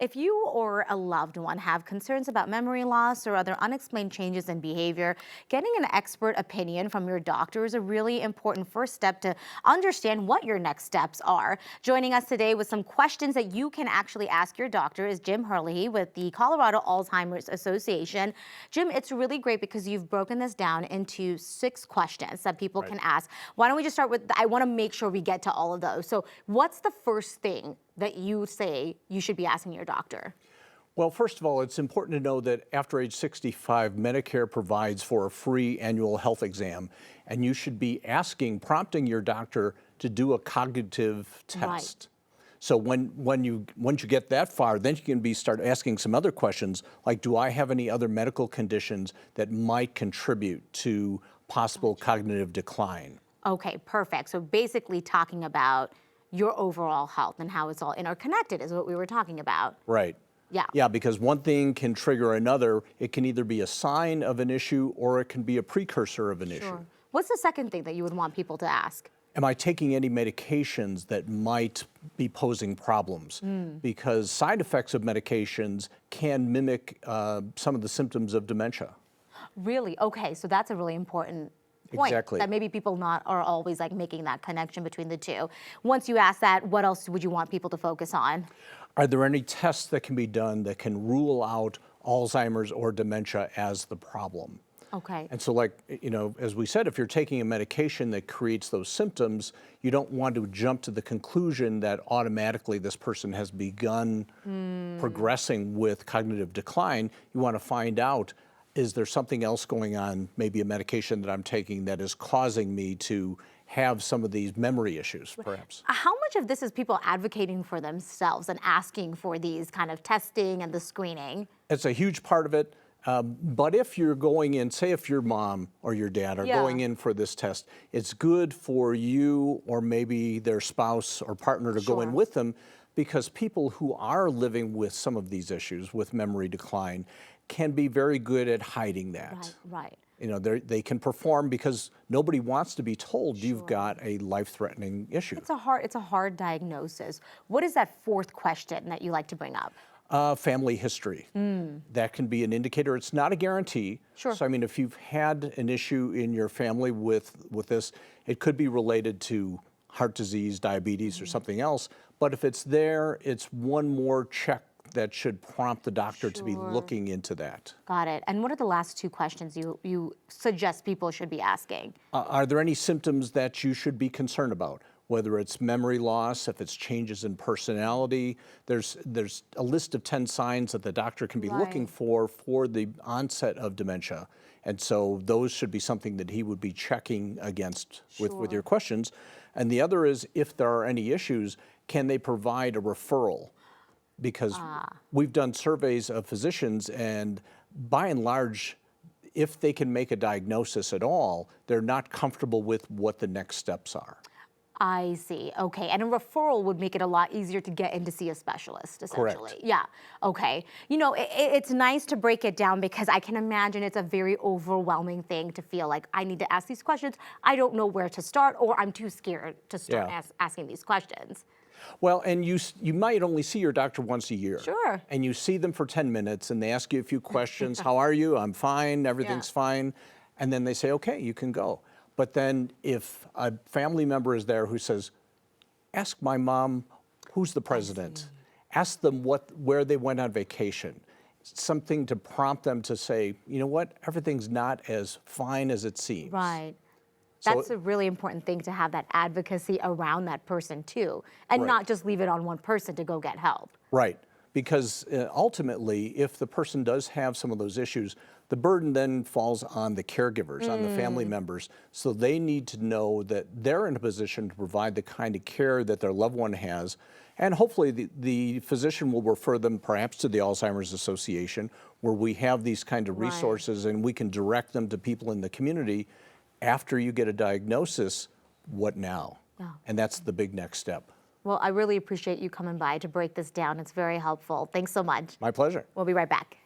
If you or a loved one have concerns about memory loss or other unexplained changes in behavior, getting an expert opinion from your doctor is a really important first step to understand what your next steps are. Joining us today with some questions that you can actually ask your doctor is Jim Herlihy with the Colorado Alzheimer's Association. Jim, it's really great because you've broken this down into 6 questions that people can ask. Why don't we just start with, I want to make sure we get to all of those. So what's the first thing that you say you should be asking your doctor? Well, first of all, it's important to know that after age 65, Medicare provides for a free annual health exam, and you should be prompting your doctor to do a cognitive test. Right. So once you get that far, then you can start asking some other questions, like, do I have any other medical conditions that might contribute to possible cognitive decline? Okay, perfect. So basically talking about your overall health and how it's all interconnected is what we were talking about. Right. Yeah. Yeah, because one thing can trigger another. It can either be a sign of an issue or it can be a precursor of an issue. What's the second thing that you would want people to ask? Am I taking any medications that might be posing problems? Because side effects of medications can mimic some of the symptoms of dementia. Really? Okay, so that's a really important point. Exactly. That maybe people are always like making that connection between the two. Once you ask that, what else would you want people to focus on? Are there any tests that can be done that can rule out Alzheimer's or dementia as the problem? Okay. And so, like, as we said, if you're taking a medication that creates those symptoms, you don't want to jump to the conclusion that automatically this person has begun progressing with cognitive decline. You want to find out, is there something else going on, maybe a medication that I'm taking that is causing me to have some of these memory issues, perhaps? How much of this is people advocating for themselves and asking for these kind of testing and the screening? It's a huge part of it. But if you're going in, say if your mom or your dad are going in for this test, it's good for you or maybe their spouse or partner to go in with them, because people who are living with some of these issues with memory decline can be very good at hiding that. Right. They can perform because nobody wants to be told you've got a life-threatening issue. It's a hard diagnosis. What is that fourth question that you like to bring up? Family history. That can be an indicator. It's not a guarantee. Sure. So, I mean, if you've had an issue in your family with this, it could be related to heart disease, diabetes, or something else. But if it's there, it's one more check that should prompt the doctor to be looking into that. Got it. And what are the last 2 questions you suggest people should be asking? Are there any symptoms that you should be concerned about? Whether it's memory loss, if it's changes in personality, there's a list of 10 signs that the doctor can be looking for the onset of dementia. And so those should be something that he would be checking against with your questions. And the other is, if there are any issues, can they provide a referral? Because we've done surveys of physicians, and by and large, if they can make a diagnosis at all, they're not comfortable with what the next steps are. I see. Okay. And a referral would make it a lot easier to get in to see a specialist, essentially. Correct. Yeah. Okay. It's nice to break it down because I can imagine it's a very overwhelming thing to feel like I need to ask these questions. I don't know where to start, or I'm too scared to start asking these questions. Well, and you might only see your doctor once a year. Sure. And you see them for 10 minutes and they ask you a few questions. How are you? I'm fine. Everything's fine. And then they say, okay, you can go. But then if a family member is there who says, ask my mom, who's the president? Ask them where they went on vacation. Something to prompt them to say, you know what, everything's not as fine as it seems. Right. So That's a really important thing, to have that advocacy around that person too, and not just leave it on one person to go get help. Right. Because ultimately, if the person does have some of those issues, the burden then falls on the caregivers, on the family members. So they need to know that they're in a position to provide the kind of care that their loved one has. And hopefully the physician will refer them perhaps to the Alzheimer's Association, where we have these kind of resources and we can direct them to people in the community. After you get a diagnosis, what now? And that's the big next step. Well, I really appreciate you coming by to break this down. It's very helpful. Thanks so much. My pleasure. We'll be right back.